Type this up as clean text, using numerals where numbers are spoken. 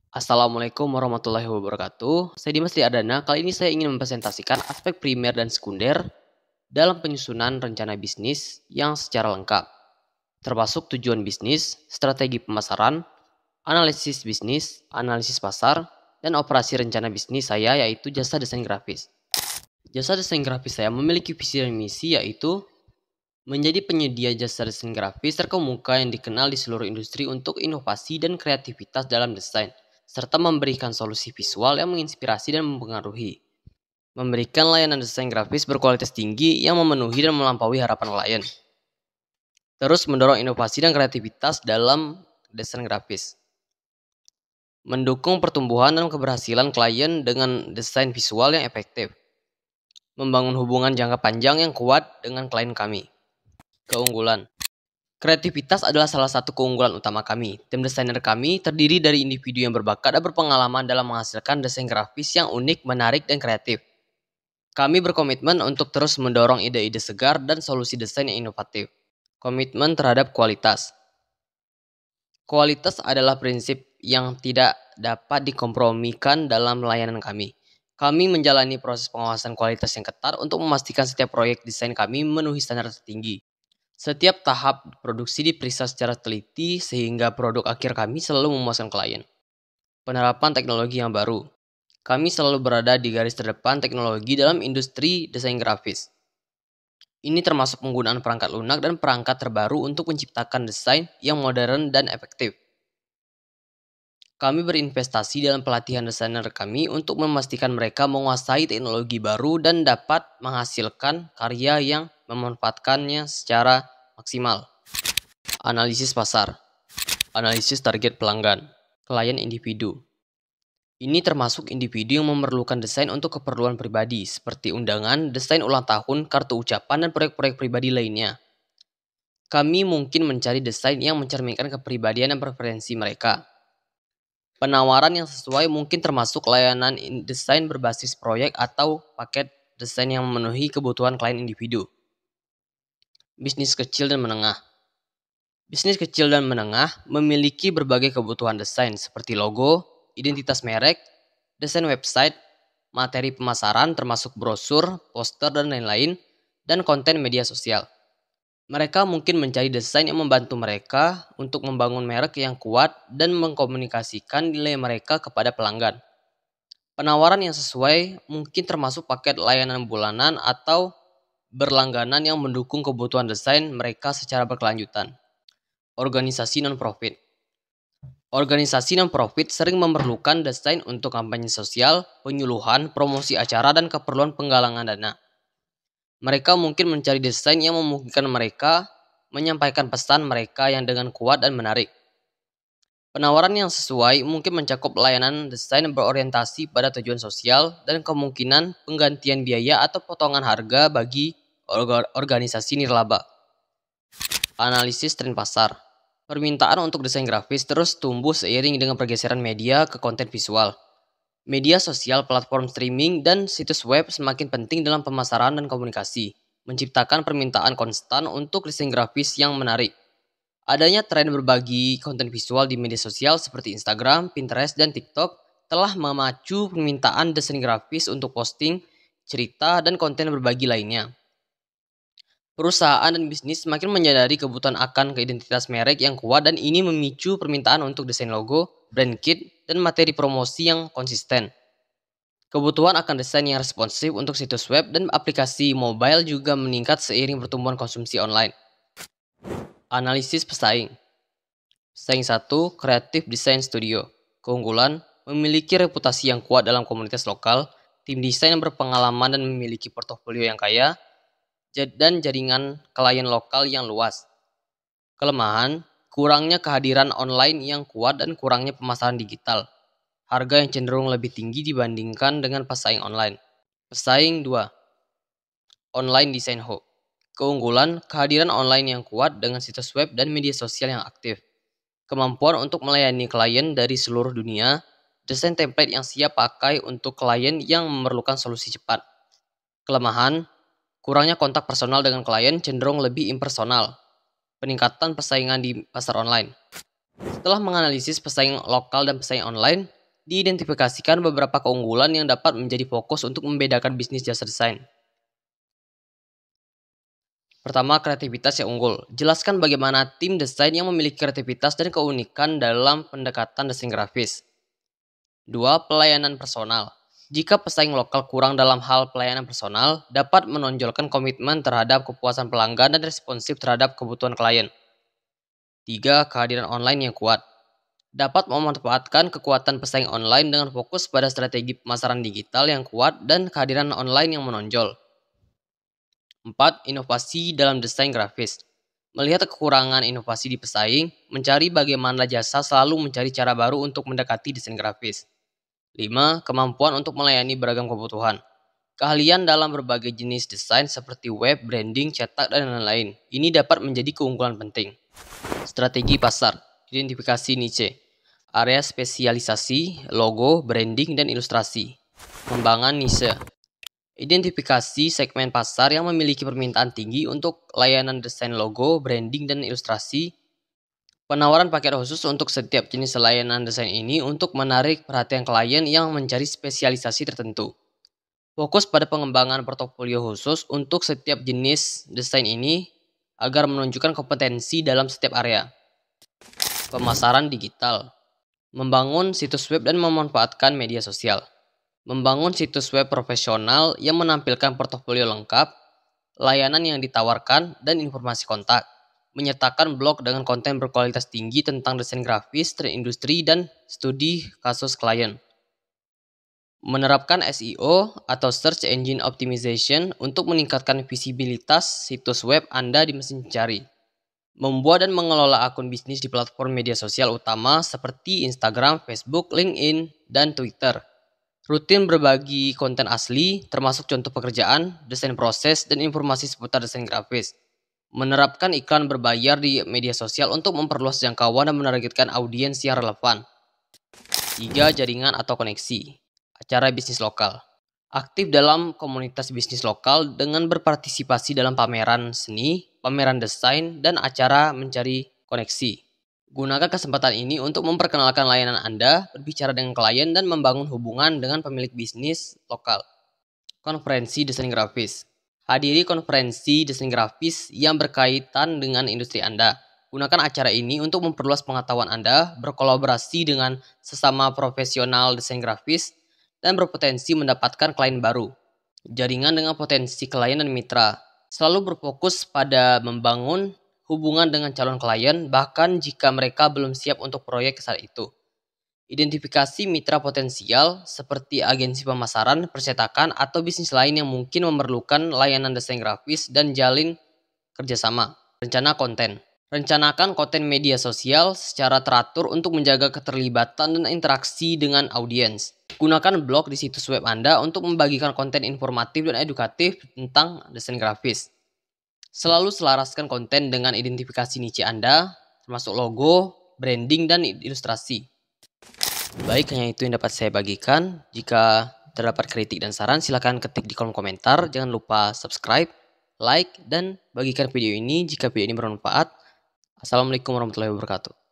Assalamualaikum warahmatullahi wabarakatuh. Saya Dimas Triadana. Kali ini saya ingin mempresentasikan aspek primer dan sekunder dalam penyusunan rencana bisnis yang secara lengkap, termasuk tujuan bisnis, strategi pemasaran, analisis bisnis, analisis pasar, dan operasi rencana bisnis saya yaitu jasa desain grafis. Jasa desain grafis saya memiliki visi dan misi yaitu menjadi penyedia jasa desain grafis terkemuka yang dikenal di seluruh industri untuk inovasi dan kreativitas dalam desain, serta memberikan solusi visual yang menginspirasi dan mempengaruhi. Memberikan layanan desain grafis berkualitas tinggi yang memenuhi dan melampaui harapan klien. Terus mendorong inovasi dan kreativitas dalam desain grafis. Mendukung pertumbuhan dan keberhasilan klien dengan desain visual yang efektif. Membangun hubungan jangka panjang yang kuat dengan klien kami. Keunggulan. Kreativitas adalah salah satu keunggulan utama kami. Tim desainer kami terdiri dari individu yang berbakat dan berpengalaman dalam menghasilkan desain grafis yang unik, menarik, dan kreatif. Kami berkomitmen untuk terus mendorong ide-ide segar dan solusi desain yang inovatif. Komitmen terhadap kualitas. Kualitas adalah prinsip yang tidak dapat dikompromikan dalam layanan kami. Kami menjalani proses pengawasan kualitas yang ketat untuk memastikan setiap proyek desain kami memenuhi standar tertinggi. Setiap tahap produksi diperiksa secara teliti sehingga produk akhir kami selalu memuaskan klien. Penerapan teknologi yang baru. Kami selalu berada di garis terdepan teknologi dalam industri desain grafis. Ini termasuk penggunaan perangkat lunak dan perangkat terbaru untuk menciptakan desain yang modern dan efektif. Kami berinvestasi dalam pelatihan desainer kami untuk memastikan mereka menguasai teknologi baru dan dapat menghasilkan karya yang memanfaatkannya secara maksimal. Analisis pasar. Analisis target pelanggan. Klien individu. Ini termasuk individu yang memerlukan desain untuk keperluan pribadi, seperti undangan, desain ulang tahun, kartu ucapan, dan proyek-proyek pribadi lainnya. Kami mungkin mencari desain yang mencerminkan kepribadian dan preferensi mereka. Penawaran yang sesuai mungkin termasuk layanan desain berbasis proyek atau paket desain yang memenuhi kebutuhan klien individu. Bisnis kecil dan menengah. Bisnis kecil dan menengah memiliki berbagai kebutuhan desain seperti logo, identitas merek, desain website, materi pemasaran termasuk brosur, poster, dan lain-lain, dan konten media sosial. Mereka mungkin mencari desain yang membantu mereka untuk membangun merek yang kuat dan mengkomunikasikan nilai mereka kepada pelanggan. Penawaran yang sesuai mungkin termasuk paket layanan bulanan atau berlangganan yang mendukung kebutuhan desain mereka secara berkelanjutan. Organisasi non-profit. Organisasi non-profit sering memerlukan desain untuk kampanye sosial, penyuluhan, promosi acara, dan keperluan penggalangan dana. Mereka mungkin mencari desain yang memungkinkan mereka menyampaikan pesan mereka yang dengan kuat dan menarik. Penawaran yang sesuai mungkin mencakup layanan desain berorientasi pada tujuan sosial dan kemungkinan penggantian biaya atau potongan harga bagi organisasi nirlaba. Analisis tren pasar. Permintaan untuk desain grafis terus tumbuh seiring dengan pergeseran media ke konten visual. Media sosial, platform streaming, dan situs web semakin penting dalam pemasaran dan komunikasi, menciptakan permintaan konstan untuk desain grafis yang menarik. Adanya tren berbagi konten visual di media sosial seperti Instagram, Pinterest, dan TikTok telah memacu permintaan desain grafis untuk posting, cerita, dan konten berbagi lainnya. Perusahaan dan bisnis semakin menyadari kebutuhan akan identitas merek yang kuat dan ini memicu permintaan untuk desain logo, brand kit, dan materi promosi yang konsisten. Kebutuhan akan desain yang responsif untuk situs web dan aplikasi mobile juga meningkat seiring pertumbuhan konsumsi online. Analisis pesaing. Pesaing 1, Creative Design Studio. Keunggulan, memiliki reputasi yang kuat dalam komunitas lokal, tim desain yang berpengalaman dan memiliki portofolio yang kaya, dan jaringan klien lokal yang luas. Kelemahan, kurangnya kehadiran online yang kuat dan kurangnya pemasaran digital. Harga yang cenderung lebih tinggi dibandingkan dengan pesaing online. Pesaing 2. Online Design Hub. Keunggulan, kehadiran online yang kuat dengan situs web dan media sosial yang aktif. Kemampuan untuk melayani klien dari seluruh dunia, desain template yang siap pakai untuk klien yang memerlukan solusi cepat. Kelemahan, kurangnya kontak personal dengan klien cenderung lebih impersonal. Peningkatan persaingan di pasar online. Setelah menganalisis pesaing lokal dan pesaing online, Diidentifikasikan beberapa keunggulan yang dapat menjadi fokus untuk membedakan bisnis jasa desain. Pertama, kreativitas yang unggul. Jelaskan bagaimana tim desain yang memiliki kreativitas dan keunikan dalam pendekatan desain grafis. 2. Pelayanan personal. Jika pesaing lokal kurang dalam hal pelayanan personal, dapat menonjolkan komitmen terhadap kepuasan pelanggan dan responsif terhadap kebutuhan klien. 3. Kehadiran online yang kuat. Dapat memanfaatkan kekuatan pesaing online dengan fokus pada strategi pemasaran digital yang kuat dan kehadiran online yang menonjol. 4. Inovasi dalam desain grafis. Melihat kekurangan inovasi di pesaing, mencari bagaimana jasa selalu mencari cara baru untuk mendekati desain grafis. 5. Kemampuan untuk melayani beragam kebutuhan. Keahlian dalam berbagai jenis desain seperti web, branding, cetak, dan lain-lain. Ini dapat menjadi keunggulan penting. Strategi pasar. Identifikasi niche. Area spesialisasi, logo, branding, dan ilustrasi. Pengembangan niche. Identifikasi segmen pasar yang memiliki permintaan tinggi untuk layanan desain logo, branding, dan ilustrasi. Penawaran paket khusus untuk setiap jenis layanan desain ini untuk menarik perhatian klien yang mencari spesialisasi tertentu. Fokus pada pengembangan portofolio khusus untuk setiap jenis desain ini agar menunjukkan kompetensi dalam setiap area. Pemasaran digital. Membangun situs web dan memanfaatkan media sosial. Membangun situs web profesional yang menampilkan portofolio lengkap, layanan yang ditawarkan, dan informasi kontak. Menyertakan blog dengan konten berkualitas tinggi tentang desain grafis, tren industri, dan studi kasus klien. Menerapkan SEO atau Search Engine Optimization untuk meningkatkan visibilitas situs web Anda di mesin pencari. Membuat dan mengelola akun bisnis di platform media sosial utama seperti Instagram, Facebook, LinkedIn, dan Twitter. Rutin berbagi konten asli, termasuk contoh pekerjaan, desain proses, dan informasi seputar desain grafis. Menerapkan iklan berbayar di media sosial untuk memperluas jangkauan dan menargetkan audiens yang relevan. 3. Jaringan atau koneksi. Acara bisnis lokal. Aktif dalam komunitas bisnis lokal dengan berpartisipasi dalam pameran seni, pameran desain, dan acara mencari koneksi. Gunakan kesempatan ini untuk memperkenalkan layanan Anda, berbicara dengan klien, dan membangun hubungan dengan pemilik bisnis lokal. Konferensi desain grafis. Hadiri konferensi desain grafis yang berkaitan dengan industri Anda. Gunakan acara ini untuk memperluas pengetahuan Anda, berkolaborasi dengan sesama profesional desain grafis, dan berpotensi mendapatkan klien baru. Jaringan dengan potensi klien dan mitra. Selalu berfokus pada membangun hubungan dengan calon klien, bahkan jika mereka belum siap untuk proyek saat itu. Identifikasi mitra potensial seperti agensi pemasaran, percetakan, atau bisnis lain yang mungkin memerlukan layanan desain grafis dan jalin kerjasama. Rencana konten. Rencanakan konten media sosial secara teratur untuk menjaga keterlibatan dan interaksi dengan audiens. Gunakan blog di situs web Anda untuk membagikan konten informatif dan edukatif tentang desain grafis. Selalu selaraskan konten dengan identifikasi niche Anda, termasuk logo, branding, dan ilustrasi. Baik, hanya itu yang dapat saya bagikan. Jika terdapat kritik dan saran, silakan ketik di kolom komentar. Jangan lupa subscribe, like, dan bagikan video ini jika video ini bermanfaat. Assalamualaikum warahmatullahi wabarakatuh.